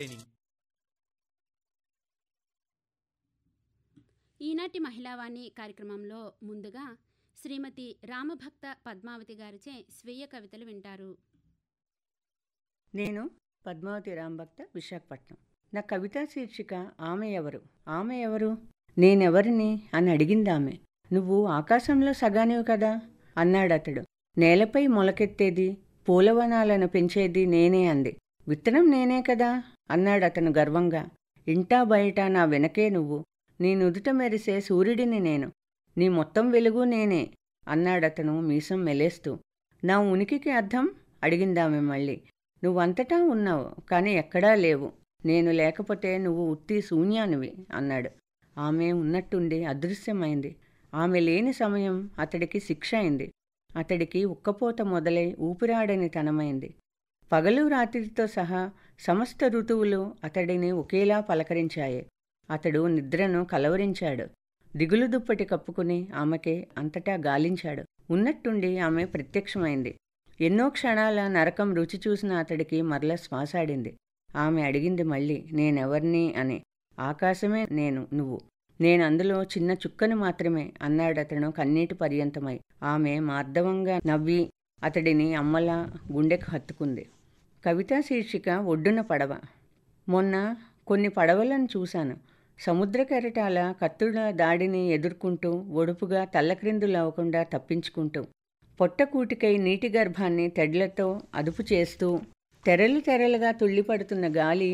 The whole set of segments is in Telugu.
ట్రైనింగ్. ఈనాటి మహిళావాణి కార్యక్రమంలో ముందుగా శ్రీమతి రామభక్త పద్మావతి గారిచే స్వీయ కవితలు వింటారు. నేను పద్మావతి రాంభక్త, విశాఖపట్నం. నా కవితా శీర్షిక ఆమె ఎవరు. ఆమె ఎవరు, నేనెవరిని అని అడిగిందామె. నువ్వు ఆకాశంలో సగానివి కదా అన్నాడతడు. నేలపై మొలకెత్తేది, పూలవనాలను పెంచేది నేనే అంది. విత్తనం నేనే కదా అన్నాడతను గర్వంగా. ఇంటా బయట నా వెనకే నువ్వు, నీ నుదుట మెరిసే సూర్యుడిని నేను, నీ మొత్తం వెలుగు నేనే అన్నాడతను మీసం మెలేస్తూ. నా ఉనికికి అర్థం అడిగిందామె మళ్ళీ. నువ్వంతటా ఉన్నావు, కానీ ఎక్కడా లేవు. నేను లేకపోతే నువ్వు ఉత్తి శూన్యానివి అన్నాడు. ఆమె ఉన్నట్టుండి అదృశ్యమైంది. ఆమె లేని సమయం అతడికి శిక్ష అయింది. అతడికి ఉక్కపోత మొదలై ఊపిరాడని తనమైంది. పగలు రాత్రితో సహా సమస్త ఋతువులు అతడిని ఒకేలా పలకరించాయి. అతడు నిద్రను కలవరించాడు. దిగులు దుప్పటి కప్పుకుని ఆమెకే అంతటా గాలించాడు. ఉన్నట్టుండి ఆమె ప్రత్యక్షమైంది. ఎన్నో క్షణాల నరకం రుచి చూసిన అతడికి మరల శ్వాసాడింది. ఆమె అడిగింది మళ్ళీ, నేనెవర్ని అని. ఆకాశమే నేను, నువ్వు. నేనందులో చిన్న చుక్కను మాత్రమే అన్నాడతను కన్నీటి పర్యంతమై. ఆమె మార్దవంగా నవ్వి అతడిని అమ్మలా గుండెకు హత్తుకుంది. కవితా శీర్షిక ఒడ్డున పడవ. మొన్న కొన్ని పడవలను చూశాను. సముద్ర కెరటాల కత్తుల దాడిని ఎదుర్కొంటూ, ఒడుపుగా తల్లక్రిందులవ్వకుండా తప్పించుకుంటూ, పొట్టకూటికై నీటి గర్భాన్ని తెడ్లతో అదుపు చేస్తూ, తెరలు తెరలుగా తుళ్ళిపడుతున్న గాలి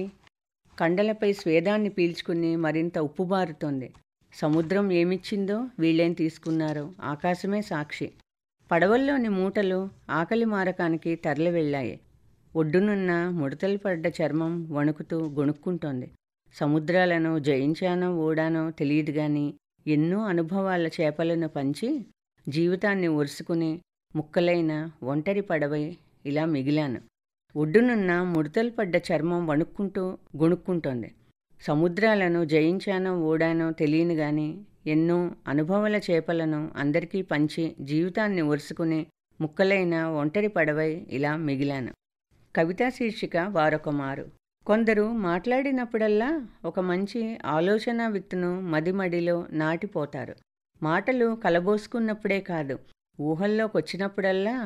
కండలపై స్వేదాన్ని పీల్చుకుని మరింత ఉప్పుబారుతోంది. సముద్రం ఏమిచ్చిందో వీళ్ళేం తీసుకున్నారో ఆకాశమే సాక్షి. పడవల్లోని మూటలు ఆకలి మారకానికి తరలి వెళ్ళాయి. ఒడ్డునున్న ముడతలు పడ్డ చర్మం వణుకుతూ గొణుక్కుంటోంది. సముద్రాలను జయించానో ఓడానో తెలియదు గాని ఎన్నో అనుభవాల చేపలను పంచి జీవితాన్ని ఒరుసుకుని ముక్కలైన ఒంటరి పడవై ఇలా మిగిలాను. ఒడ్డునున్న ముడతలు పడ్డ చర్మం వణుక్కుంటూ గొణుక్కుంటోంది. సముద్రాలను జయించానో ఓడానో తెలియను గాని ఎన్నో అనుభవాల చేపలను అందరికీ పంచి జీవితాన్ని ఒరుసుకుని ముక్కలైన ఒంటరి పడవై ఇలా మిగిలాను. కవితా శీర్షిక వారొక మారు. కొందరు మాట్లాడినప్పుడల్లా ఒక మంచి ఆలోచన విత్తును మదిమడిలో నాటిపోతారు. మాటలు కలబోసుకున్నప్పుడే కాదు, ఊహల్లోకొచ్చినప్పుడల్లా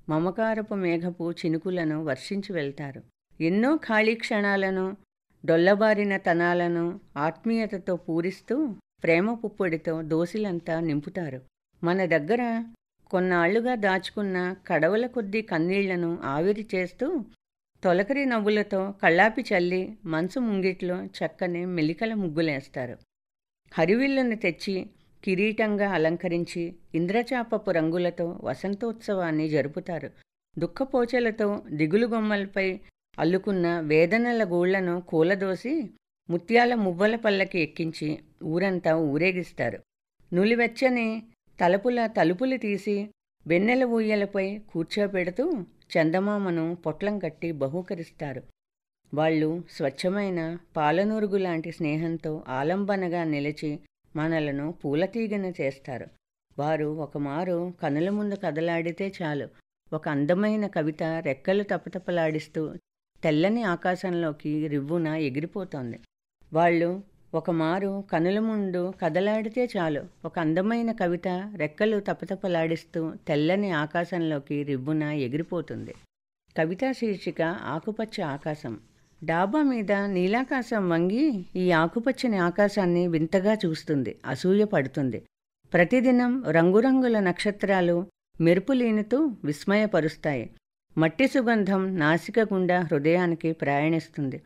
మమకారపు మేఘపు చినుకులను వర్షించి వెళ్తారు. ఎన్నో ఖాళీ క్షణాలను, డొల్లబారిన తనాలను ఆత్మీయతతో పూరిస్తూ ప్రేమ పుప్పొడితో దోసిలంతా నింపుతారు. మన దగ్గర కొన్నాళ్లుగా దాచుకున్న కడవల కొద్దీ కన్నీళ్లను ఆవిరి చేస్తూ తొలకరి నవ్వులతో కళ్ళాపి చల్లి మనసు ముంగిట్లో చక్కని మెలికల ముగ్గులేస్తారు. హరివిల్లుని తెచ్చి కిరీటంగా అలంకరించి ఇంద్రచాపపు రంగులతో వసంతోత్సవాన్ని జరుపుతారు. దుఃఖపోచలతో దిగులు గొమ్మలపై అల్లుకున్న వేదనల గూళ్లను కూలదోసి ముత్యాల మువ్వల పల్లకి ఎక్కించి ఊరంతా ఊరేగిస్తారు. నులివెచ్చని తలుపుల తలుపులు తీసి వెన్నెల ఊయలపై కూర్చోబెడుతూ చందమామను పొట్లం కట్టి బహూకరిస్తారు. వాళ్ళు స్వచ్ఛమైన పాలనూరుగు లాంటి స్నేహంతో ఆలంబనగా నిలిచి మనలను పూలతీగన చేస్తారు. వారు ఒకమారు కనుల ముందు కదలాడితే చాలు, ఒక అందమైన కవిత రెక్కలు తపతపలాడిస్తూ తెల్లని ఆకాశంలోకి రివ్వున ఎగిరిపోతోంది. వాళ్ళు ఒకమారు కనుల ముందు కదలాడితే చాలు, ఒక అందమైన కవిత రెక్కలు తపతపలాడిస్తూ తెల్లని ఆకాశంలోకి రివ్వున ఎగిరిపోతుంది. కవితా శీర్షిక ఆకుపచ్చ ఆకాశం. డాబా మీద నీలాకాశం వంగి ఈ ఆకుపచ్చని ఆకాశాన్ని వింతగా చూస్తుంది, అసూయ పడుతుంది. ప్రతిదినం రంగురంగుల నక్షత్రాలు మెరుపులీనుతూ విస్మయపరుస్తాయి. మట్టి సుగంధం నాసిక గుండా హృదయానికి ప్రయాణిస్తుంది.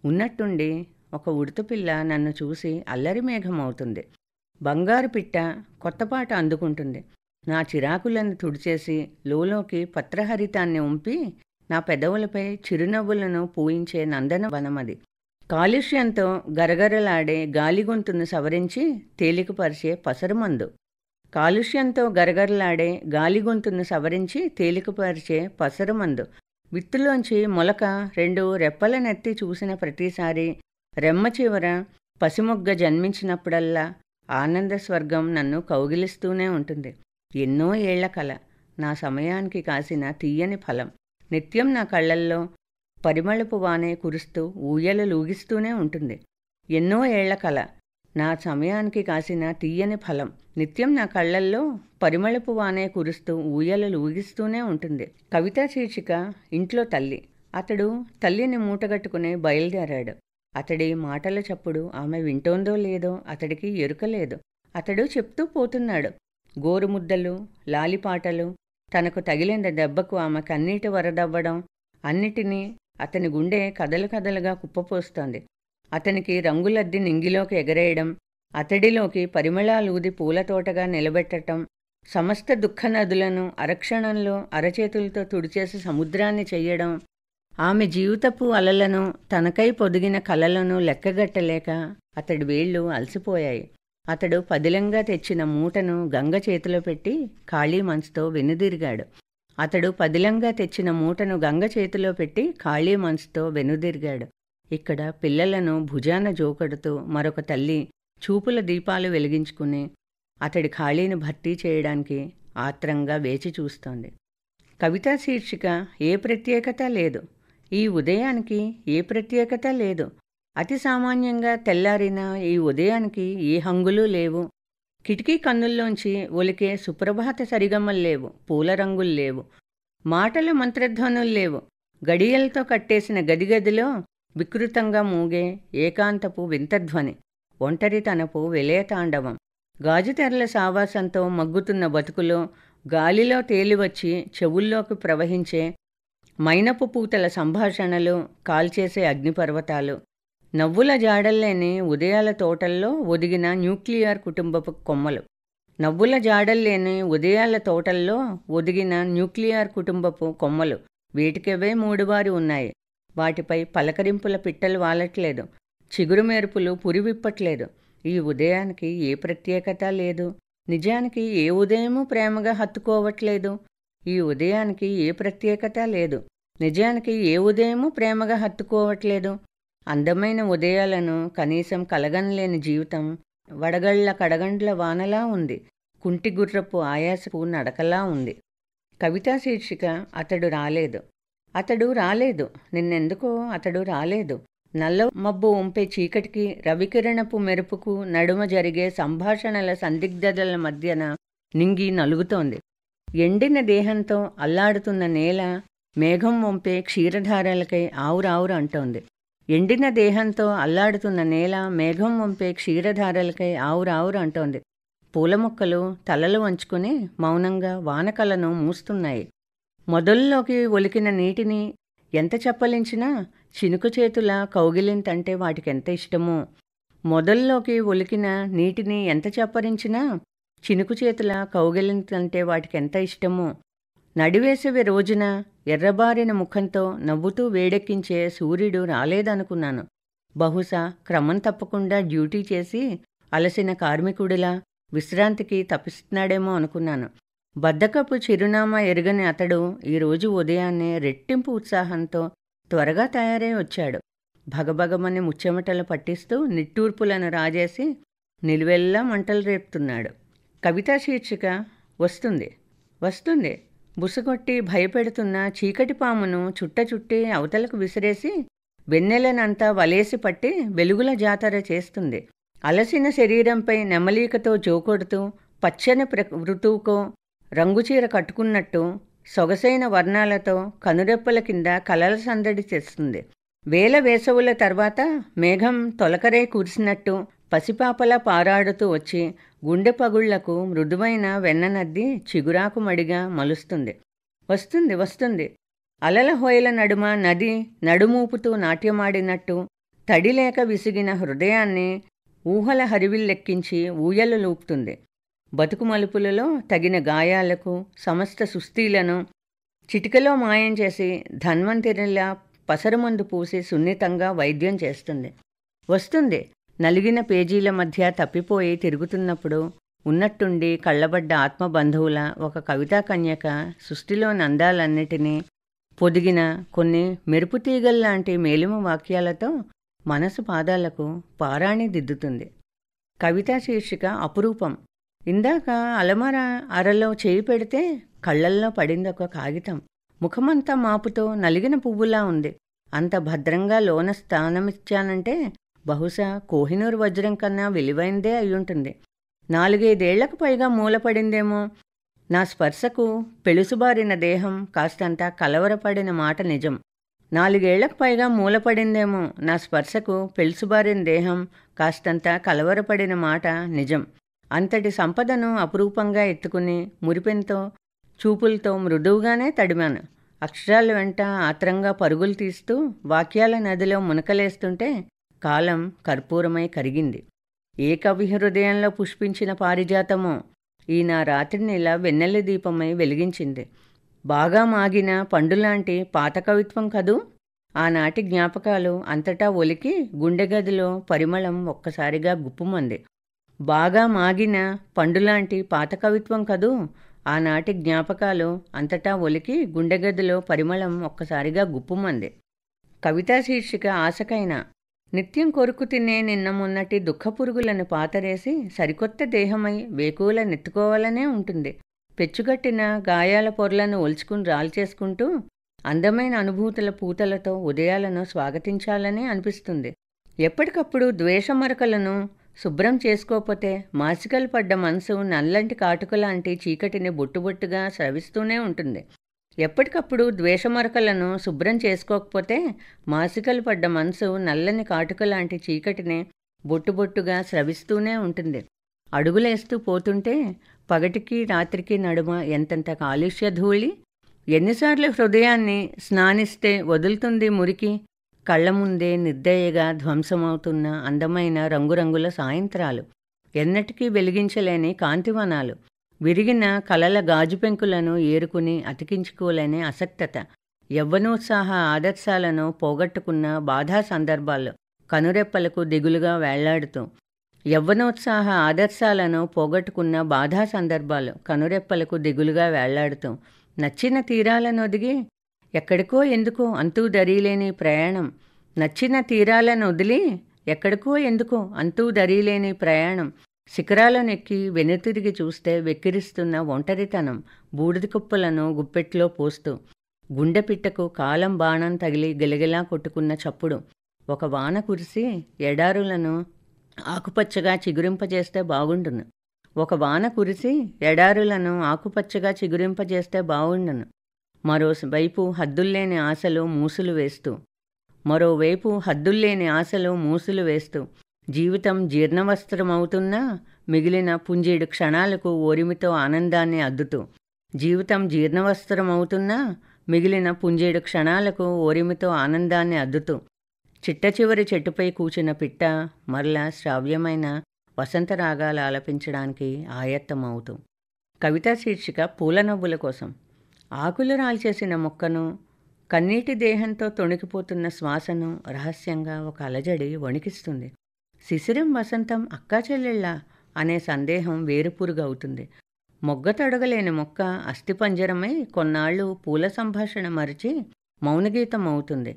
ఉన్నట్టుండి ఒక ఉడుతుపిల్ల నన్ను చూసి అల్లరి మేఘమవుతుంది. బంగారు పిట్ట కొత్తపాట అందుకుంటుంది. నా చిరాకులను తుడిచేసి లోలోకి పత్రహరితాన్ని ఉంపి నా పెదవులపై చిరునవ్వులను పూయించే నందనవనమది. కాలుష్యంతో గరగరలాడే గాలిగొంతును సవరించి తేలికపరిచే పసరుమందు. కాలుష్యంతో గరగరలాడే గాలిగొంతును సవరించి తేలికపరిచే పసరుమందు. విత్తులోంచి మొలక 2 రెప్పలనెత్తి చూసిన ప్రతిసారి, రెమ్మ చివర పసిమొగ్గ జన్మించినప్పుడల్లా ఆనంద స్వర్గం నన్ను కౌగిలిస్తూనే ఉంటుంది. ఎన్నో ఏళ్ల కల, నా సమయానికి కాసిన తీయని ఫలం. నిత్యం నా కళ్ళల్లో పరిమళపు వానే కురుస్తూ ఊయలలూగిస్తూనే ఉంటుంది. ఎన్నో ఏళ్ల కల, నా సమయానికి కాసిన తీయని ఫలం, నిత్యం నా కళ్ళల్లో పరిమళపు వానే కురుస్తూ ఊయలలు ఊగిస్తూనే ఉంటుంది. కవితా శీర్షిక ఇంట్లో తల్లి. అతడు తల్లిని మూటగట్టుకుని బయలుదేరాడు. అతడి మాటల చప్పుడు ఆమె వింటోందో లేదో అతడికి ఎరుకలేదు. అతడు చెప్తూ పోతున్నాడు. గోరుముద్దలు, లాలిపాటలు, తనకు తగిలిన దెబ్బకు ఆమె కన్నీటి వరదవ్వడం, అన్నిటినీ అతని గుండె కదలు కదలుగా కుప్పపోస్తోంది. అతనికి రంగులద్ది నింగిలోకి ఎగరేయడం, అతడిలోకి పరిమళాలూది పూలతోటగా నిలబెట్టడం, సమస్త దుఃఖ నదులను అరక్షణంలో అరచేతులతో తుడిచేసి సముద్రాన్ని చెయ్యడం, ఆమె జీవితపు అలలను, తనకై పొదిగిన కలలను లెక్కగట్టలేక అతడి వేళ్లు అలసిపోయాయి. అతడు పదిలంగా తెచ్చిన మూటను గంగ చేతిలో పెట్టి ఖాళీ మనసుతో వెనుదిరిగాడు. ఇక్కడ పిల్లలను భుజాన జోకడుతూ మరొక తల్లి చూపుల దీపాలు వెలిగించుకుని అతడి ఖాళీని భర్తీ చేయడానికి ఆత్రంగా వేచి చూస్తోంది. కవితా శీర్షిక ఏ ప్రత్యేకత లేదు. ఈ ఉదయానికి ఏ ప్రత్యేకత లేదు. అతి సామాన్యంగా తెల్లారిన ఈ ఉదయానికి ఏ హంగులు లేవు. కిటికీ కన్నుల్లోంచి ఒలికే సుప్రభాత సరిగమల్లేవు, పూల రంగుల్లేవు, మాటల మంత్రధ్వనుల్లేవు. గడియలతో కట్టేసిన గదిగదిలో వికృతంగా మూగే ఏకాంతపు వింతధ్వని, ఒంటరితనపు విలయతాండవం. గాజుతెరల సావాసంతో మగ్గుతున్న బతుకులో గాలిలో తేలివచ్చి చెవుల్లోకి ప్రవహించే మైనపు పూతల సంభాషణలు, కాల్చేసే అగ్నిపర్వతాలు, నవ్వుల జాడల్లేని ఉదయాల తోటల్లో ఒదిగిన న్యూక్లియర్ కుటుంబపు కొమ్మలు. వీటికవే మూడువారి ఉన్నాయి. వాటిపై పలకరింపుల పిట్టలు వాలట్లేదు, చిగురు మెరుపులు పురివిప్పట్లేదు. ఈ ఉదయానికి ఏ ప్రత్యేకత లేదు. నిజానికి ఏ ఉదయమూ ప్రేమగా హత్తుకోవట్లేదు. ఈ ఉదయానికి ఏ ప్రత్యేకత లేదు. నిజానికి ఏ ఉదయమూ ప్రేమగా హత్తుకోవట్లేదు. అందమైన ఉదయాలను కనీసం కలగనలేని జీవితం వడగళ్ల కడగండ్ల వానలా ఉంది. కుంటి గుర్రపు ఆయాసపు నడకలా ఉంది. కవితా శీర్షిక అతడు రాలేదు. నిన్నెందుకో అతడు రాలేదు. నల్ల మబ్బు వంపే చీకటికి, రవికిరణపు మెరుపుకు నడుమ జరిగే సంభాషణల సందిగ్ధతల మధ్యన నింగి నలుగుతోంది. ఎండిన దేహంతో అల్లాడుతున్న నేల మేఘం వంపే క్షీరధారలకై ఆవురావురు అంటోంది. పూల మొక్కలు తలలు వంచుకుని మౌనంగా వానకలను మూస్తున్నాయి. మొదల్లోకి ఒలికిన నీటిని ఎంత చప్పలించినా చినుకు చేతుల కౌగిలింతంటే వాటికెంత ఇష్టమో. నడివేసవి రోజున ఎర్రబారిన ముఖంతో నవ్వుతూ వేడెక్కించే సూర్యుడు రాలేదనుకున్నాను. బహుశా క్రమం తప్పకుండా డ్యూటీ చేసి అలసిన కార్మికుడిలా విశ్రాంతికి తపిస్తున్నాడేమో అనుకున్నాను. బద్ధకపు చిరునామా ఎరుగని అతడు ఈరోజు ఉదయాన్నే రెట్టింపు ఉత్సాహంతో త్వరగా తయారై వచ్చాడు. భగభగమని ముచ్చెమటలు పట్టిస్తూ నిట్టూర్పులను రాజేసి నిలువెల్లా మంటలు రేపుతున్నాడు. కవితా శీర్షిక వస్తుంది. బుసగొట్టి భయపెడుతున్న చీకటి పామును చుట్టి అవతలకు విసిరేసి వెన్నెలనంతా వలేసి పట్టి వెలుగుల జాతర చేస్తుంది. అలసిన శరీరంపై నెమలీకతో జోకొడుతూ పచ్చని ఋతువుకో రంగుచీర కట్టుకున్నట్టు సొగసైన వర్ణాలతో కనురెప్పల కింద కలల సందడి చేస్తుంది. వేల వేసవుల తర్వాత మేఘం తొలకరే కురిసినట్టు పసిపాపలా పారాడుతూ వచ్చి గుండె పగుళ్లకు మృదువైన వెన్ననద్ది చిగురాకు మడిగా మలుస్తుంది. వస్తుంది. అలల హోయల నడుమ నది నడుమూపుతూ నాట్యమాడినట్టు తడిలేక విసిగిన హృదయాన్ని ఊహల హరివిల్లెక్కించి ఊయలు లూపుతుంది. బతుకు మలుపులలో తగిన గాయాలకు సమస్త సుస్థీలను చిటికలో మాయం చేసి ధన్వంతరిలా పసరుమందు పూసి సున్నితంగా వైద్యం చేస్తుంది. నలిగిన పేజీల మధ్య తప్పిపోయి తిరుగుతున్నప్పుడు ఉన్నట్టుండి కళ్ళబడ్డ ఆత్మబంధువుల ఒక కవితా కన్యక సృష్టిలోని అందాలన్నిటినీ పొదిగిన కొన్ని మెరుపుతీగల్లాంటి మేలిమ వాక్యాలతో మనసు పాదాలకు పారాణి దిద్దుతుంది. కవితా శీర్షిక అపురూపం. ఇందాక అలమర అరలో చేయి పెడితే కళ్ళల్లో పడిందొక కాగితం. ముఖమంతా మాపుతో నలిగిన పువ్వులా ఉంది. అంత భద్రంగా లోన స్థానమిచ్చానంటే బహుశా కోహినూరు వజ్రం కన్నా విలువైందే అయ్యుంటుంది. 4-5 ఏళ్లకు పైగా మూలపడిందేమో. నా స్పర్శకు పెళుసుబారిన దేహం కాస్తంత కలవరపడిన మాట నిజం. 4 ఏళ్లకు పైగా మూలపడిందేమో. నా స్పర్శకు పెళుసుబారిన దేహం కాస్తంత కలవరపడిన మాట నిజం. అంతటి సంపదను అపురూపంగా ఎత్తుకుని మురిపెంతో చూపులతో మృదువుగానే తడిమాను. అక్షరాల వెంట ఆత్రంగా పరుగులు తీస్తూ వాక్యాల నదిలో మునకలేస్తుంటే కాలం కర్పూరమై కరిగింది. ఏ కవి హృదయంలో పుష్పించిన పారిజాతమో ఈ నా రాత్రిని ఇలా వెన్నెల దీపమై వెలిగించింది. బాగా మాగిన పండులాంటి పాత కవిత్వం కదూ. ఆనాటి జ్ఞాపకాలు అంతటా ఒలికి గుండెగదిలో పరిమళం ఒక్కసారిగా గుప్పుమంది. బాగా మాగిన పండులాంటి పాత కవిత్వం కదూ. ఆనాటి జ్ఞాపకాలు అంతటా ఒలికి గుండెగదిలో పరిమళం ఒక్కసారిగా గుప్పుమంది. కవితా శీర్షిక ఆశకైనా. నిత్యం కొరుకు తినే నిన్న మొన్నటి దుఃఖపురుగులను పాతరేసి సరికొత్త దేహమై వేకువల నెత్తుకోవాలనే ఉంటుంది. పెచ్చుగట్టిన గాయాల పొరలను ఒలుచుకుని రాల్చేసుకుంటూ అందమైన అనుభూతుల పూతలతో ఉదయాలను స్వాగతించాలనే అనిపిస్తుంది. ఎప్పటికప్పుడు ద్వేషమరకలను శుభ్రం చేసుకోకపోతే మాసికలు పడ్డ మనసు నల్లంటి కాటుకలాంటి చీకటిని బొట్టుబొట్టుగా స్రవిస్తూనే ఉంటుంది. ఎప్పటికప్పుడు ద్వేషమరకలను శుభ్రం చేసుకోకపోతే మాసికలు పడ్డ మనసు నల్లని కాటుకలాంటి చీకటిని బొట్టుబొట్టుగా స్రవిస్తూనే ఉంటుంది. అడుగులేస్తూ పోతుంటే పగటికి రాత్రికి నడుమ ఎంతెంత కాలుష్య ధూళి. ఎన్నిసార్లు హృదయాన్ని స్నానిస్తే వదులుతుంది మురికి. కళ్ల ముందే నిర్దయగా ధ్వంసమవుతున్న అందమైన రంగురంగుల సాయంత్రాలు, ఎన్నటికీ వెలిగించలేని కాంతివనాలు, విరిగిన కలల గాజు పెంకులను ఏరుకుని అతికించుకోలేని అసక్తత, యవ్వనోత్సాహ ఆదర్శాలను పోగొట్టుకున్న బాధా సందర్భాలు కనురెప్పలకు దిగులుగా వేళ్లాడుతూ, యవ్వనోత్సాహ ఆదర్శాలను పోగొట్టుకున్న బాధా సందర్భాలు కనురెప్పలకు దిగులుగా వేళ్లాడుతూ, నచ్చిన తీరాలను ఒదిగి ఎక్కడికో ఎందుకో అంతూ దరీలేని ప్రయాణం, నచ్చిన తీరాలను వదిలి ఎక్కడికో ఎందుకో అంతూ దరీలేని ప్రయాణం, శిఖరాలనెక్కి వెనుతిరిగి చూస్తే వెక్కిరిస్తున్న ఒంటరితనం, బూడిద కుప్పలను గుప్పెట్లో పోస్తూ, గుండె పిట్టకు కాలం బాణం తగిలి గిలగిలా కొట్టుకున్న చప్పుడు, ఒక వాన కురిసి ఎడారులను ఆకుపచ్చగా చిగురింపజేస్తే బాగుండును. ఒక వాన కురిసి ఎడారులను ఆకుపచ్చగా చిగురింపజేస్తే బాగుండును. మరోవైపు హద్దుల్లేని ఆశలు మూసులు వేస్తూ జీవితం జీర్ణవస్త్రమవుతున్నా మిగిలిన పుంజేడు క్షణాలకు ఓరిమితో ఆనందాన్ని అద్దుతూ, జీవితం జీర్ణవస్త్రమవుతున్నా మిగిలిన పుంజేడు క్షణాలకు ఓరిమితో ఆనందాన్ని అద్దుతూ, చిట్ట చివరి చెట్టుపై కూచిన పిట్ట మరలా శ్రావ్యమైన వసంతరాగాలు ఆలపించడానికి ఆయత్తమవుతూ. కవితా శీర్షిక పూల నవ్వుల కోసం. ఆకులు రాల్చేసిన మొక్కను, కన్నీటి దేహంతో తొణికిపోతున్న శ్వాసను రహస్యంగా ఒక అలజడి వణికిస్తుంది. శిశిరం వసంతం అక్కా చెల్లెళ్ళ అనే సందేహం వేరుపురుగు అవుతుంది. మొగ్గ తొడగలేని మొక్క అస్థిపంజరమై కొన్నాళ్ళు పూల సంభాషణ మరిచి మౌనగీతం అవుతుంది.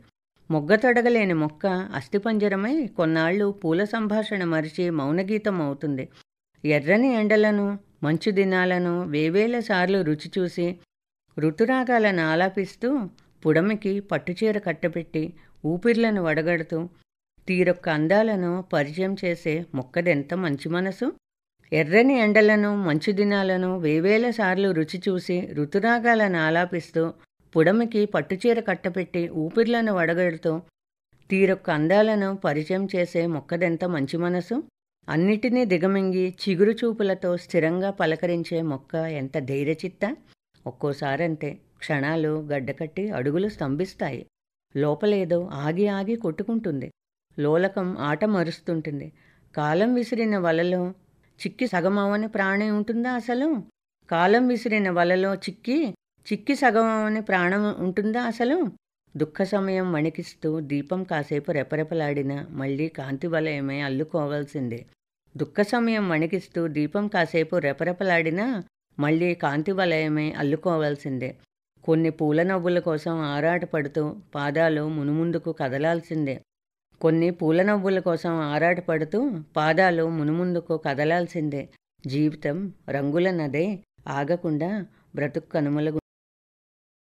మొగ్గ తొడగలేని మొక్క అస్థిపంజరమై కొన్నాళ్ళు పూల సంభాషణ మరిచి మౌనగీతం అవుతుంది. ఎర్రని ఎండలను మంచు దినాలను వేవేల సార్లు రుచి చూసి ఋతురాగాలను ఆలాపిస్తూ పుడమికి పట్టుచీర కట్టపెట్టి ఊపిర్లను వడగడుతూ తీరొక్క అందాలను పరిచయం చేసే మొక్కదెంత మంచి మనసు. ఎర్రని ఎండలను మంచు దినాలను వేవేల సార్లు రుచి చూసి ఋతురాగాలను ఆలాపిస్తూ పుడమికి పట్టుచీర కట్టపెట్టి ఊపిర్లను వడగడుతూ తీరొక్క అందాలను పరిచయం చేసే మొక్కదెంత మంచి మనసు. అన్నిటినీ దిగమింగి చిగురు చూపులతో స్థిరంగా పలకరించే మొక్క ఎంత ధైర్యచిత్త. ఒక్కోసారంతే క్షణాలు గడ్డకట్టి అడుగులు స్తంభిస్తాయి. లోపలేదో ఆగి ఆగి కొట్టుకుంటుంది. లోలకం ఆట మరుస్తుంటుంది. కాలం విసిరిన వలలో చిక్కి సగమవని ప్రాణం ఉంటుందా అసలు? కాలం విసిరిన వలలో చిక్కి సగమవని ప్రాణం ఉంటుందా అసలు? దుఃఖ సమయం వణికిస్తూ దీపం కాసేపు రెపరెపలాడినా మళ్ళీ కాంతి వలయమే అల్లుకోవాల్సిందే. దుఃఖ సమయం వణికిస్తూ దీపం కాసేపు రెపరెపలాడినా మళ్ళీ కాంతి వలయమే అల్లుకోవాల్సిందే. కొన్ని పూల నవ్వుల కోసం ఆరాటపడుతూ పాదాలు మునుముందుకు కదలాల్సిందే. కొన్ని పూల నవ్వుల కోసం ఆరాటపడుతూ పాదాలు మునుముందుకు కదలాల్సిందే. జీవితం రంగుల నదే, ఆగకుండా బ్రతుకు కనుమల